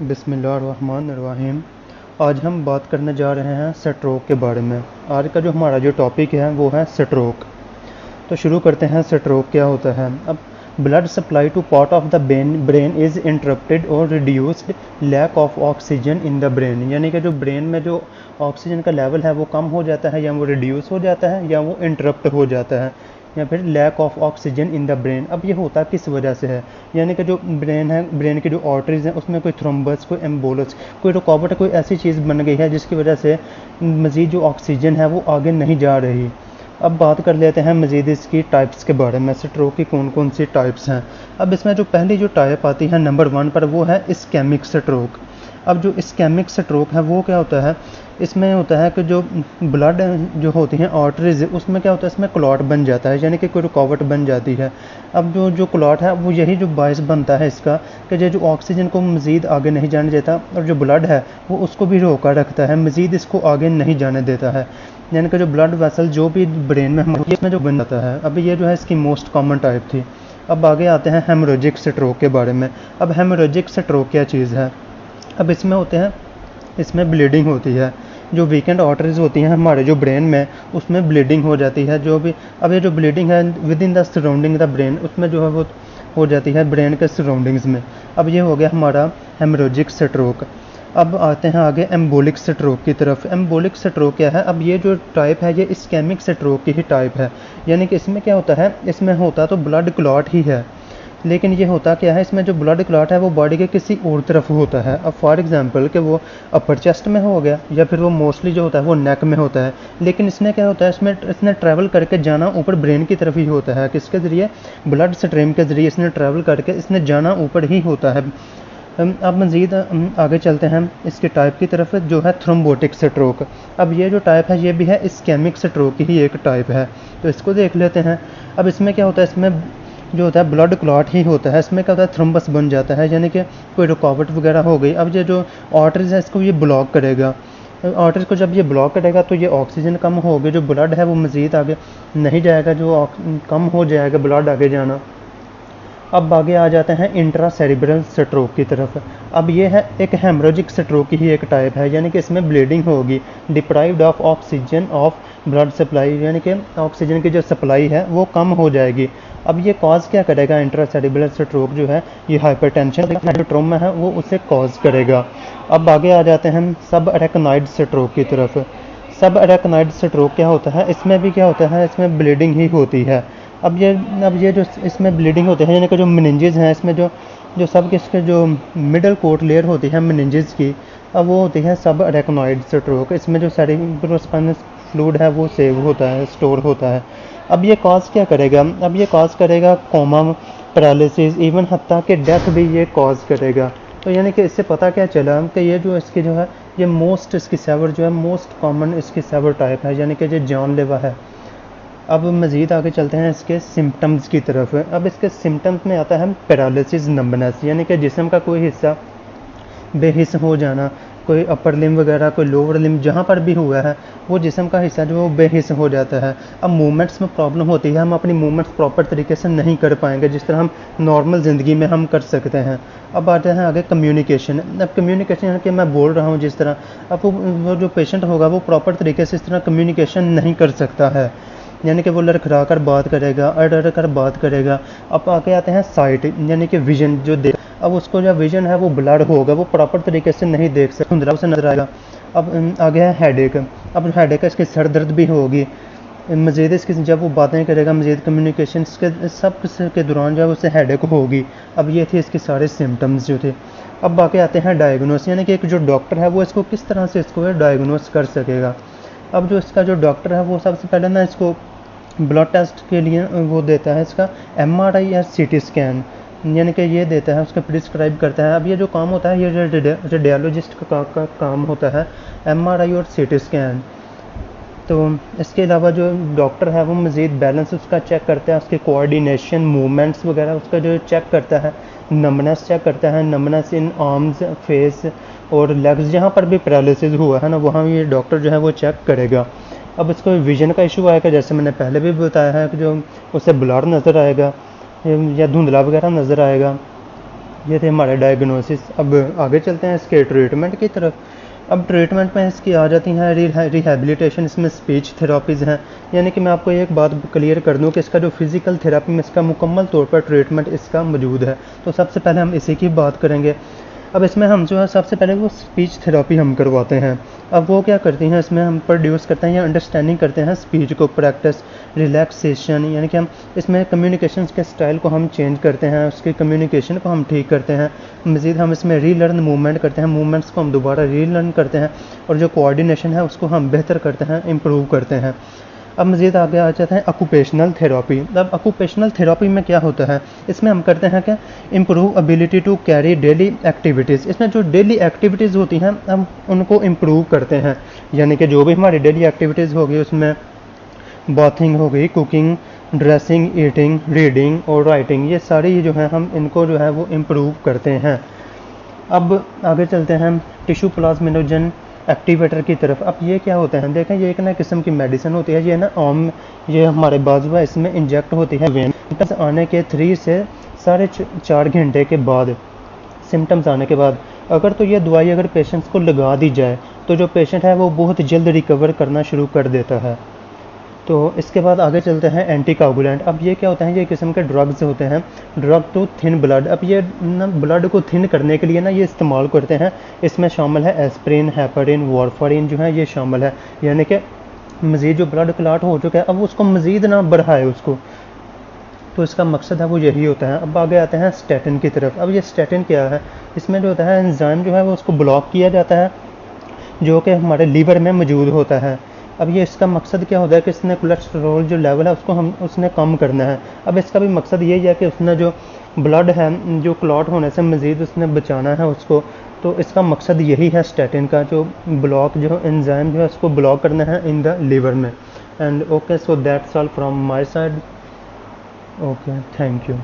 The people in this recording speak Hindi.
बिस्मिल्लाहिर्रहमानिर्रहीम। आज हम बात करने जा रहे हैं स्ट्रोक के बारे में। आज का जो हमारा जो टॉपिक है वो है स्ट्रोक। तो शुरू करते हैं। स्ट्रोक क्या होता है? अब blood supply to part of the brain is interrupted और reduced lack of oxygen in the brain, यानी कि जो ब्रेन में जो ऑक्सीजन का लेवल है वो कम हो जाता है, या वो रिड्यूस हो जाता है, या वो इंटरप्ट हो जाता है, या फिर lack of oxygen in the brain. अब ये होता किस वजह से है? यानी कि जो ब्रेन है, ब्रेन की जो आर्टरीज हैं उसमें कोई थ्रोम्बस, कोई एम्बोलस, कोई रुकावट, कोई ऐसी चीज़ बन गई है जिसकी वजह से मज़ीद जो ऑक्सीजन है वो आगे नहीं जा रही। अब बात कर लेते हैं मज़ीद इसकी टाइप्स के बारे में। स्ट्रोक की कौन कौन सी टाइप्स हैं? अब इसमें जो पहली जो टाइप आती है नंबर 1 पर, वो है इस्केमिक स्ट्रोक। अब जो इस्केमिक स्ट्रोक है वो क्या होता है? इसमें होता है कि जो ब्लड जो होती हैं आर्टरीज, उसमें क्या होता है, इसमें क्लॉट बन जाता है, यानी कि कोई रुकावट बन जाती है। अब जो क्लॉट है वो यही जो बायस बनता है इसका कि जो ऑक्सीजन को मज़ीद आगे नहीं जाने देता, और जो ब्लड है वो उसको भी रोका रखता है, मज़ीद इसको आगे नहीं जाने देता है। यानी कि जो ब्लड वेसल जो भी ब्रेन में हमारे इसमें जो बन जाता है। अब ये जो है इसकी मोस्ट कॉमन टाइप थी। अब आगे आते हैं हेमोरेजिक स्ट्रोक के बारे में। अब हेमोरेजिक स्ट्रोक क्या चीज़ है? अब इसमें होते हैं, इसमें ब्लीडिंग होती है, जो वीकेंड आर्टरीज होती हैं हमारे जो ब्रेन में, उसमें ब्लीडिंग हो जाती है। जो भी अब ये जो ब्लीडिंग है with in the surrounding the brain, उसमें जो है वो हो जाती है ब्रेन के सराउंडिंग्स में। अब ये हो गया हमारा हेमोरेजिक स्ट्रोक। अब आते हैं आगे एम्बोलिक स्ट्रोक की तरफ। एम्बोलिक स्ट्रोक क्या है? अब ये जो टाइप है ये इस्केमिक स्ट्रोक की ही टाइप है, यानी कि इसमें क्या होता है, इसमें होता तो ब्लड क्लॉट ही है, लेकिन ये होता क्या है, इसमें जो ब्लड क्लॉट है वो बॉडी के किसी और तरफ होता है। अब फॉर एग्जांपल कि वो अपर चेस्ट में हो गया, या फिर वो मोस्टली जो होता है वो नेक में होता है, लेकिन इसने क्या होता है, इसमें इसने ट्रैवल करके जाना ऊपर ब्रेन की तरफ ही होता है। किसके ज़रिए? ब्लड स्ट्रीम के ज़रिए इसने ट्रैवल करके इसने जाना ऊपर ही होता है। अब मज़ीद आगे चलते हैं इसके टाइप की तरफ, जो है थ्रोम्बोटिक स्ट्रोक। अब ये जो टाइप है ये भी है इस्केमिक स्ट्रोक की ही एक टाइप है, तो इसको देख लेते हैं। अब इसमें क्या होता है, इसमें जो होता है ब्लड क्लॉट ही होता है। इसमें क्या होता है, थ्रोम्बस बन जाता है, यानी कि कोई रुकावट वगैरह हो गई। अब ये जो आर्टरीज है इसको ये ब्लॉक करेगा। आर्टरीज को जब ये ब्लॉक करेगा तो ये ऑक्सीजन कम होगी, जो ब्लड है वो मज़ीद आगे नहीं जाएगा, जो कम हो जाएगा ब्लड आगे जाना। अब आगे आ जाते हैं इंट्रा सेरिब्रल स्ट्रोक की तरफ। अब ये है एक हेमोरेजिक स्ट्रोक की ही एक टाइप है, यानी कि इसमें ब्लीडिंग होगी, deprived of oxygen of blood supply, यानी कि ऑक्सीजन की जो सप्लाई है वो कम हो जाएगी। अब ये कॉज क्या करेगा? इंट्रा सेरिब्रल स्ट्रोक जो है ये हाइपरटेंशन जो ट्रॉमा है वो उसे कॉज करेगा। अब आगे आ जाते हैं हम सब अरेकनॉइड स्ट्रोक की तरफ। सब अरेकनॉइड स्ट्रोक क्या होता है? इसमें भी क्या होता है, इसमें ब्लीडिंग ही होती है। अब ये जो इसमें ब्लीडिंग होती है, यानी कि जो मेनिंजेस हैं इसमें जो जो सब किसके जो मिडल कोट लेयर होती है मेनिंजेस की, अब वो होती है सब अरेकनॉइड स्ट्रोक। इसमें जो सेरिब्रोस्पाइनल फ्लूइड है वो सेव होता है, स्टोर होता है। अब ये कॉज क्या करेगा? अब ये कॉज करेगा कोमा, पैरालिसिस, इवन हत्ता कि डेथ भी ये कॉज करेगा। तो यानी कि इससे पता क्या चला कि ये जो इसकी जो है ये मोस्ट इसकी सेवर जो है मोस्ट कॉमन इसकी सेवर टाइप है, यानी कि ये जानलेवा है। अब मज़ीद आगे चलते हैं इसके सिम्टम्स की तरफ। अब इसके सिम्टम्स में आता है पैरालिसिस, नंबनेस, यानी कि जिस्म का कोई हिस्सा बेहिस हो जाना, कोई अपर लिम वगैरह, कोई लोअर लिम, जहाँ पर भी हुआ है वो जिस्म का हिस्सा जो है वो बेहिस हो जाता है। अब मूवमेंट्स में प्रॉब्लम होती है, हम अपनी मूवमेंट्स प्रॉपर तरीके से नहीं कर पाएंगे जिस तरह हम नॉर्मल ज़िंदगी में हम कर सकते हैं। अब आते हैं आगे कम्युनिकेशन। अब कम्युनिकेशन यानी कि मैं बोल रहा हूँ जिस तरह, अब वो जो पेशेंट होगा वो प्रॉपर तरीके से इस तरह कम्युनिकेशन नहीं कर सकता है, यानी कि वो लड़खड़ा कर बात करेगा, अड़ अड़ कर बात करेगा। अब आगे आते हैं साइट, यानी कि विजन जो देख, अब उसको जो विजन है वो ब्लर होगा, वो प्रॉपर तरीके से नहीं देख सकता, धुंधला से नजर आएगा। अब आगे है हेडेक। अब हेडेक है, इसकी सर दर्द भी होगी। मज़ीद इसकी जब वो बातें करेगा, मज़ीद कम्युनिकेशन के सब के दौरान जो है उसे हेडेक होगी। अब ये थे इसके सारे सिम्टम्स जो थे। अब बाकी आते हैं डायग्नोस, यानी कि एक जो डॉक्टर है वो इसको किस तरह से इसको डायग्नोस कर सकेगा। अब जो इसका जो डॉक्टर है वो सबसे पहले ना इसको ब्लड टेस्ट के लिए वो देता है इसका MRI या CT स्कैन, यानी कि ये देता है, उसका प्रिस्क्राइब करता है। अब ये जो काम होता है ये रेडियोलॉजिस्ट का काम होता है, MRI और CT स्कैन। तो इसके अलावा जो डॉक्टर है वो मज़ीद बैलेंस उसका चेक करता है, उसके कोऑर्डिनेशन, मूवमेंट्स वगैरह उसका जो चेक करता है, नंबनेस चेक करता है, नंबनेस इन आर्म्स, फेस और लेग्स, जहाँ पर भी पैरालिसिस हुआ है ना वहाँ ये डॉक्टर जो है वो चेक करेगा। अब इसको विजन का इशू आएगा, जैसे मैंने पहले भी बताया है कि जो उसे ब्लर नज़र आएगा या धुंधला वगैरह नज़र आएगा। ये थे हमारे डायग्नोसिस। अब आगे चलते हैं इसके ट्रीटमेंट की तरफ। अब ट्रीटमेंट में इसकी आ जाती हैं रिहैबिलिटेशन, इसमें स्पीच थेरापीज़ हैं। यानी कि मैं आपको एक बात क्लियर कर दूं कि इसका जो फिज़िकल थेरापी में इसका मुकम्मल तौर पर ट्रीटमेंट इसका मौजूद है। तो सबसे पहले हम इसी की बात करेंगे। अब इसमें हम जो है सबसे पहले वो स्पीच थेरापी हम करवाते हैं। अब वो क्या करती हैं, इसमें हम प्रोड्यूस करते हैं या अंडरस्टैंडिंग करते हैं स्पीच को, प्रैक्टिस, रिलैक्सेशन, यानी कि हम इसमें कम्युनिकेशन के स्टाइल को हम चेंज करते हैं, उसकी कम्युनिकेशन को हम ठीक करते हैं। मज़ीद हम इसमें रीलर्न मूवमेंट करते हैं, मूवमेंट्स को हम दोबारा रीलर्न करते हैं, और जो कोऑर्डिनेशन है उसको हम बेहतर करते हैं, इम्प्रूव करते हैं। अब मज़ीद आगे आ जाते हैं ऑक्यूपेशनल थेरापी। अब ऑक्यूपेशनल थेरापी में क्या होता है, इसमें हम करते हैं क्या, improve ability to carry daily activities. इसमें जो डेली एक्टिविटीज़ होती हैं हम उनको इम्प्रूव करते हैं। यानी कि जो भी हमारी डेली एक्टिविटीज़ होगी उसमें बाथिंग हो गई, कुकिंग, ड्रेसिंग, ईटिंग, रीडिंग और राइटिंग, ये सारी जो है हम इनको जो है वो इम्प्रूव करते हैं। अब आगे चलते हैं टिश्यू प्लाज्मिनोजन एक्टिवेटर की तरफ। अब ये क्या होता है, देखें ये एक नए किस्म की मेडिसिन होती है। ये ना आम, ये हमारे बाजू है, इसमें इंजेक्ट होती है वेन। सिम्टम्स आने के 3 से 4.5 घंटे के बाद, सिम्टम्स आने के बाद अगर तो ये दवाई अगर पेशेंट्स को लगा दी जाए तो जो पेशेंट है वो बहुत जल्द रिकवर करना शुरू कर देता है। तो इसके बाद आगे चलते हैं एंटी कोगुलेंट। अब ये क्या होता है, ये किस्म के ड्रग्स होते हैं, ड्रग टू थिन ब्लड। अब ये ना ब्लड को थिन करने के लिए ना ये इस्तेमाल करते हैं। इसमें शामिल है एस्प्रिन, हेपारिन, वारफारिन जो है ये शामिल है। यानी कि मज़ीद जो ब्लड क्लॉट हो चुका है अब उसको मज़ीद ना बढ़ाए उसको, तो इसका मकसद है वो यही होता है। अब आगे आते हैं स्टैटिन की तरफ। अब ये स्टैटिन क्या है, इसमें जो होता है एंजाइम जो है वो उसको ब्लॉक किया जाता है जो कि हमारे लीवर में मौजूद होता है। अब ये इसका मकसद क्या होता है कि इसने कोलेस्ट्रॉल जो लेवल है उसको हम उसने कम करना है। अब इसका भी मकसद यही है कि उसने जो ब्लड है जो क्लॉट होने से मज़ीद उसने बचाना है उसको। तो इसका मकसद यही है स्टैटिन का, जो ब्लॉक जो एंजाइम जो है उसको ब्लॉक करना है इन द लीवर में। And okay, so that's all from my side. Okay, thank you.